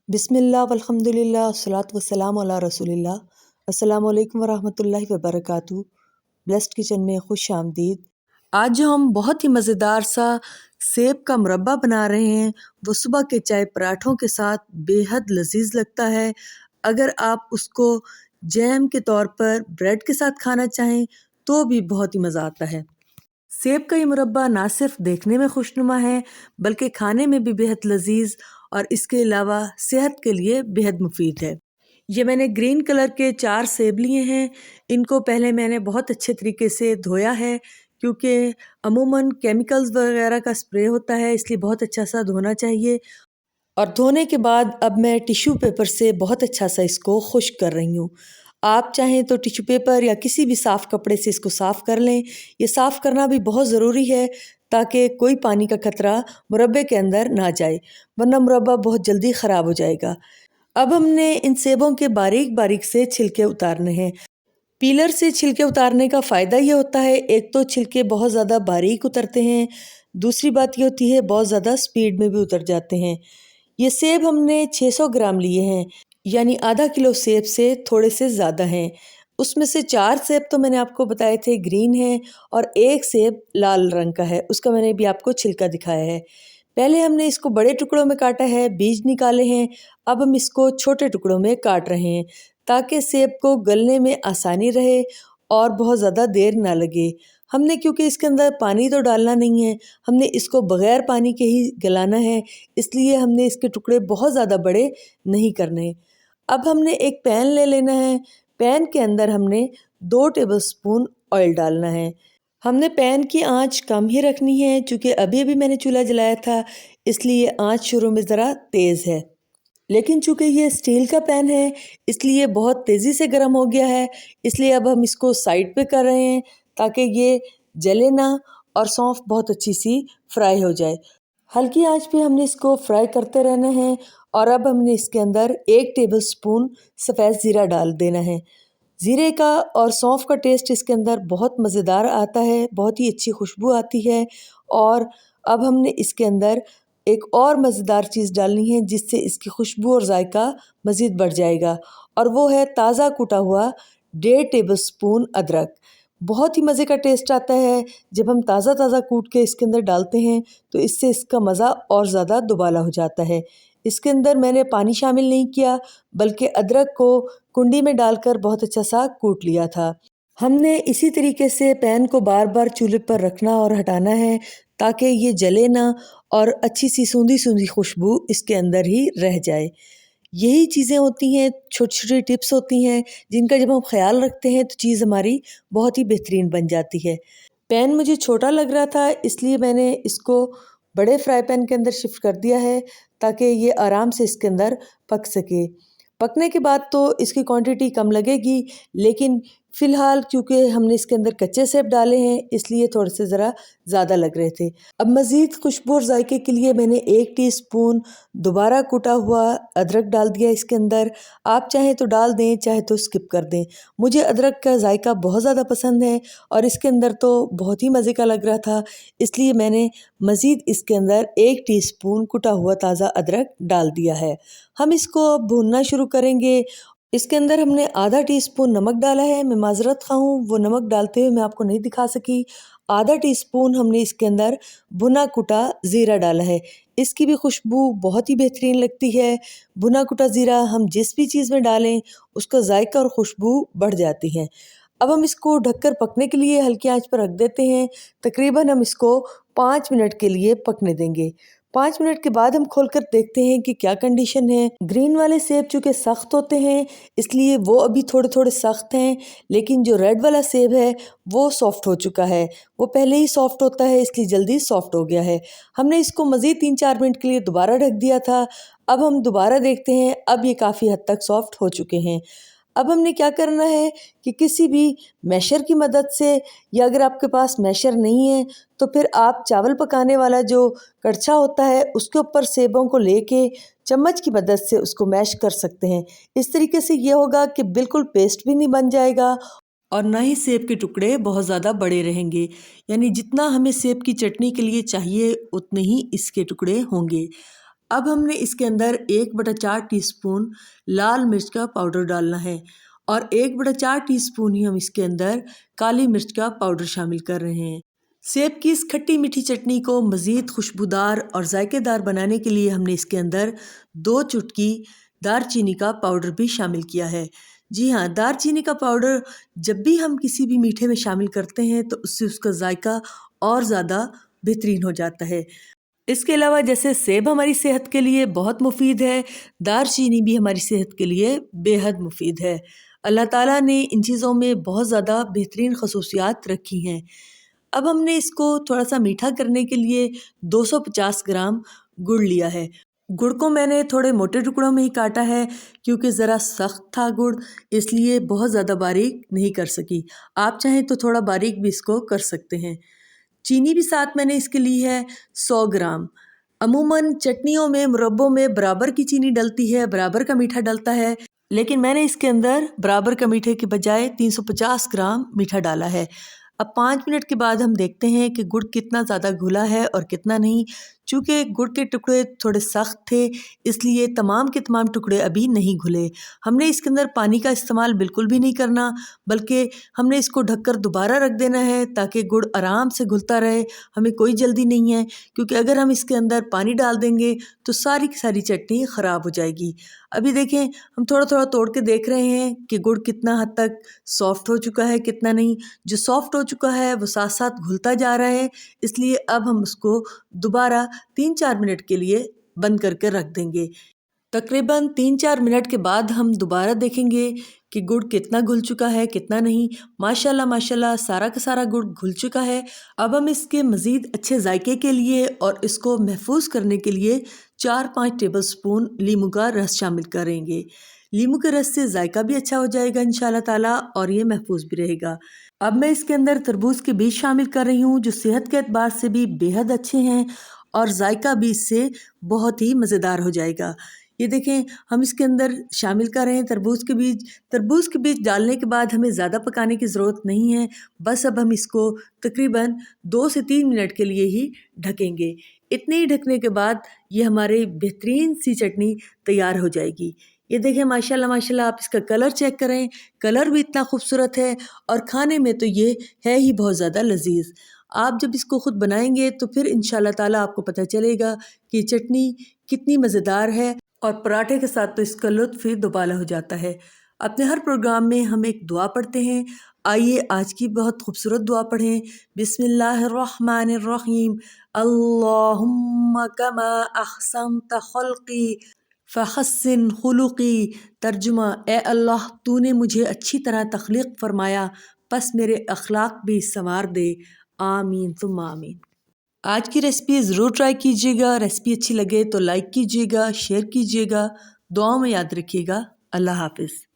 बिस्मिल्लाह वल्हम्दुलिल्लाह अस्सलातु वस्सलामु अला रसूलिल्लाह अस्सलामु अलैकुम वरहमतुल्लाहि वबरकातुहू। ब्लेस्ड किचन में खुश आमदीद। आज जो हम बहुत ही मज़ेदार सा सेब का मुरब्बा बना रहे हैं वो सुबह के चाय पराठों के साथ बेहद लजीज लगता है। अगर आप उसको जैम के तौर पर ब्रेड के साथ खाना चाहें तो भी बहुत ही मज़ा आता है। सेब का ये मुरब्बा ना सिर्फ देखने में खुशनुमा है बल्कि खाने में भी बेहद लजीज और इसके अलावा सेहत के लिए बेहद मुफीद है। ये मैंने ग्रीन कलर के 4 सेब लिए हैं। इनको पहले मैंने बहुत अच्छे तरीके से धोया है क्योंकि अमूमन केमिकल्स वगैरह का स्प्रे होता है, इसलिए बहुत अच्छा सा धोना चाहिए। और धोने के बाद अब मैं टिश्यू पेपर से बहुत अच्छा सा इसको खुश्क कर रही हूँ। आप चाहें तो टिश्यू पेपर या किसी भी साफ़ कपड़े से इसको साफ़ कर लें। ये साफ़ करना भी बहुत ज़रूरी है ताकि कोई पानी का खतरा मुरब्बे के अंदर ना जाए, वरना मुरब्बा बहुत जल्दी ख़राब हो जाएगा। अब हमने इन सेबों के बारीक बारीक से छिलके उतारने हैं। पीलर से छिलके उतारने का फ़ायदा ये होता है, एक तो छिलके बहुत ज़्यादा बारीक उतरते हैं, दूसरी बात ये होती है बहुत ज़्यादा स्पीड में भी उतर जाते हैं। ये सेब हमने 600 ग्राम लिए हैं, यानी आधा किलो सेब से थोड़े से ज़्यादा हैं। उसमें से 4 सेब तो मैंने आपको बताए थे ग्रीन हैं और 1 सेब लाल रंग का है, उसका मैंने भी आपको छिलका दिखाया है। पहले हमने इसको बड़े टुकड़ों में काटा है, बीज निकाले हैं। अब हम इसको छोटे टुकड़ों में काट रहे हैं ताकि सेब को गलने में आसानी रहे और बहुत ज़्यादा देर ना लगे। हमने क्योंकि इसके अंदर पानी तो डालना नहीं है, हमने इसको बग़ैर पानी के ही गलाना है, इसलिए हमने इसके टुकड़े बहुत ज़्यादा बड़े नहीं करने। अब हमने एक पैन ले लेना है। पैन के अंदर हमने 2 टेबलस्पून ऑयल डालना है। हमने पैन की आंच कम ही रखनी है क्योंकि अभी अभी मैंने चूल्हा जलाया था, इसलिए आंच शुरू में ज़रा तेज़ है। लेकिन चूँकि ये स्टील का पैन है इसलिए बहुत तेज़ी से गर्म हो गया है, इसलिए अब हम इसको साइड पे कर रहे हैं ताकि ये जले ना और सौंफ बहुत अच्छी सी फ्राई हो जाए। हल्की आंच पे हमने इसको फ्राई करते रहना है और अब हमने इसके अंदर 1 टेबलस्पून सफ़ेद ज़ीरा डाल देना है। ज़ीरे का और सौंफ का टेस्ट इसके अंदर बहुत मज़ेदार आता है, बहुत ही अच्छी खुशबू आती है। और अब हमने इसके अंदर एक और मज़ेदार चीज़ डालनी है जिससे इसकी खुशबू और जायका मज़ीद बढ़ जाएगा, और वो है ताज़ा कुटा हुआ 1.5 टेबलस्पून अदरक। बहुत ही मज़े का टेस्ट आता है जब हम ताज़ा ताज़ा कूट के इसके अंदर डालते हैं, तो इससे इसका मज़ा और ज़्यादा दुबाला हो जाता है। इसके अंदर मैंने पानी शामिल नहीं किया बल्कि अदरक को कुंडी में डालकर बहुत अच्छा सा कूट लिया था। हमने इसी तरीके से पैन को बार बार चूल्हे पर रखना और हटाना है ताकि ये जले ना और अच्छी सी सूंधी सूंधी खुशबू इसके अंदर ही रह जाए। यही चीज़ें होती हैं, छोटी छोटी टिप्स होती हैं जिनका जब हम ख्याल रखते हैं तो चीज़ हमारी बहुत ही बेहतरीन बन जाती है। पैन मुझे छोटा लग रहा था इसलिए मैंने इसको बड़े फ्राई पैन के अंदर शिफ्ट कर दिया है ताकि ये आराम से इसके अंदर पक सके। पकने के बाद तो इसकी क्वांटिटी कम लगेगी, लेकिन फ़िलहाल क्योंकि हमने इसके अंदर कच्चे सेब डाले हैं इसलिए थोड़े से ज़रा ज़्यादा लग रहे थे। अब मज़ीद खुशबू और जायके के लिए मैंने 1 टीस्पून दोबारा कुटा हुआ अदरक डाल दिया इसके अंदर। आप चाहें तो डाल दें, चाहे तो स्किप कर दें। मुझे अदरक का जायका बहुत ज़्यादा पसंद है और इसके अंदर तो बहुत ही मज़े का लग रहा था, इसलिए मैंने मज़ीद इसके अंदर 1 टीस्पून कुटा हुआ ताज़ा अदरक डाल दिया है। हम इसको अब भूनना शुरू करेंगे। इसके अंदर हमने आधा टीस्पून नमक डाला है। मैं माज़रत ख़्वाह हूँ, वो नमक डालते हुए मैं आपको नहीं दिखा सकी। आधा टीस्पून हमने इसके अंदर भुना कुटा ज़ीरा डाला है। इसकी भी खुशबू बहुत ही बेहतरीन लगती है। भुना कुटा ज़ीरा हम जिस भी चीज़ में डालें उसका जायका और खुशबू बढ़ जाती है। अब हम इसको ढककर पकने के लिए हल्की आंच पर रख देते हैं। तकरीबन हम इसको 5 मिनट के लिए पकने देंगे। 5 मिनट के बाद हम खोलकर देखते हैं कि क्या कंडीशन है। ग्रीन वाले सेब चूँकि सख्त होते हैं इसलिए वो अभी थोड़े थोड़े सख्त हैं, लेकिन जो रेड वाला सेब है वो सॉफ्ट हो चुका है। वो पहले ही सॉफ्ट होता है इसलिए जल्दी सॉफ्ट हो गया है। हमने इसको मज़ीद 3-4 मिनट के लिए दोबारा ढक दिया था। अब हम दोबारा देखते हैं, अब ये काफ़ी हद तक सॉफ्ट हो चुके हैं। अब हमने क्या करना है कि किसी भी मैशर की मदद से, या अगर आपके पास मैशर नहीं है तो फिर आप चावल पकाने वाला जो कड़छा होता है उसके ऊपर सेबों को लेके चम्मच की मदद से उसको मैश कर सकते हैं। इस तरीके से ये होगा कि बिल्कुल पेस्ट भी नहीं बन जाएगा और ना ही सेब के टुकड़े बहुत ज़्यादा बड़े रहेंगे, यानी जितना हमें सेब की चटनी के लिए चाहिए उतने ही इसके टुकड़े होंगे। अब हमने इसके अंदर 1/4 टीस्पून लाल मिर्च का पाउडर डालना है और 1/4 टीस्पून ही हम इसके अंदर काली मिर्च का पाउडर शामिल कर रहे हैं। सेब की इस खट्टी मीठी चटनी को मज़ीद खुशबूदार और जायकेदार बनाने के लिए हमने इसके अंदर 2 चुटकी दारचीनी का पाउडर भी शामिल किया है। जी हाँ, दारचीनी का पाउडर जब भी हम किसी भी मीठे में शामिल करते हैं तो उससे उसका जायका और ज़्यादा बेहतरीन हो जाता है। इसके अलावा जैसे सेब हमारी सेहत के लिए बहुत मुफीद है, दारचीनी भी हमारी सेहत के लिए बेहद मुफीद है। अल्लाह ताला ने इन चीज़ों में बहुत ज़्यादा बेहतरीन खसूसियात रखी हैं। अब हमने इसको थोड़ा सा मीठा करने के लिए 250 ग्राम गुड़ लिया है। गुड़ को मैंने थोड़े मोटे टुकड़ों में ही काटा है क्योंकि ज़रा सख्त था गुड़, इसलिए बहुत ज़्यादा बारीक नहीं कर सकी। आप चाहें तो थोड़ा बारीक भी इसको कर सकते हैं। चीनी भी साथ मैंने इसके ली है 100 ग्राम। अमूमन चटनियों में, मुरब्बों में बराबर की चीनी डलती है, बराबर का मीठा डलता है, लेकिन मैंने इसके अंदर बराबर का मीठे के बजाय 350 ग्राम मीठा डाला है। अब 5 मिनट के बाद हम देखते हैं कि गुड़ कितना ज़्यादा घुला है और कितना नहीं। चूँकि गुड़ के टुकड़े थोड़े सख्त थे, इसलिए तमाम के तमाम टुकड़े अभी नहीं घुले। हमने इसके अंदर पानी का इस्तेमाल बिल्कुल भी नहीं करना, बल्कि हमने इसको ढककर दोबारा रख देना है ताकि गुड़ आराम से घुलता रहे। हमें कोई जल्दी नहीं है, क्योंकि अगर हम इसके अंदर पानी डाल देंगे तो सारी की सारी चटनी ख़राब हो जाएगी। अभी देखें, हम थोड़ा थोड़ा तोड़ के देख रहे हैं कि गुड़ कितना हद तक सॉफ्ट हो चुका है, कितना नहीं। जो सॉफ्ट हो चुका है वो साथ साथ घुलता जा रहा है, इसलिए अब हम उसको दोबारा 3-4 मिनट के लिए बंद करके रख देंगे। तकरीबन 3-4 मिनट के बाद हम दोबारा देखेंगे कि गुड़ कितना घुल चुका है, कितना नहीं। माशाल्लाह माशाल्लाह सारा का सारा गुड़ घुल चुका है। अब हम इसके मज़ीद अच्छे जायके के लिए और इसको महफूज करने के लिए 4-5 टेबल स्पून लीमू का रस शामिल करेंगे। लीमू के रस से जायका भी अच्छा हो जाएगा इंशाल्लाह ताला और ये महफूज भी रहेगा। अब मैं इसके अंदर तरबूज के बीज शामिल कर रही हूँ, जो सेहत के एतबार से भी बेहद अच्छे हैं और जायका भी इससे बहुत ही मज़ेदार हो जाएगा। ये देखें, हम इसके अंदर शामिल कर रहे हैं तरबूज के बीज। तरबूज के बीज डालने के बाद हमें ज़्यादा पकाने की ज़रूरत नहीं है, बस अब हम इसको तकरीबन 2 से 3 मिनट के लिए ही ढकेंगे। इतने ही ढकने के बाद ये हमारे बेहतरीन सी चटनी तैयार हो जाएगी। ये देखें, माशाल्लाह माशाल्लाह, आप इसका कलर चेक करें, कलर भी इतना खूबसूरत है और खाने में तो ये है ही बहुत ज़्यादा लजीज। आप जब इसको ख़ुद बनाएंगे तो फिर इंशाल्लाह ताला आपको पता चलेगा कि चटनी कितनी मज़ेदार है और पराठे के साथ तो इसका लुत्फ़ ही दुबाला हो जाता है। अपने हर प्रोग्राम में हम एक दुआ पढ़ते हैं। आइए आज की बहुत खूबसूरत दुआ पढ़ें। बिस्मिल्लाहिर्रहमानिर्रहीम। अल्लाहुम्मा कमा अहसनत खल्क़ी फ़हस्सिन खुलुक़ी। तर्जुमा, ए अल्लाह, तूने मुझे अच्छी तरह तख्लीक़ फ़रमाया, बस मेरे अखलाक भी संवार दे। आमीन तुम आमीन। आज की रेसिपी ज़रूर ट्राई कीजिएगा। रेसिपी अच्छी लगे तो लाइक कीजिएगा, शेयर कीजिएगा, दुआओं में याद रखिएगा। अल्लाह हाफ़िज़।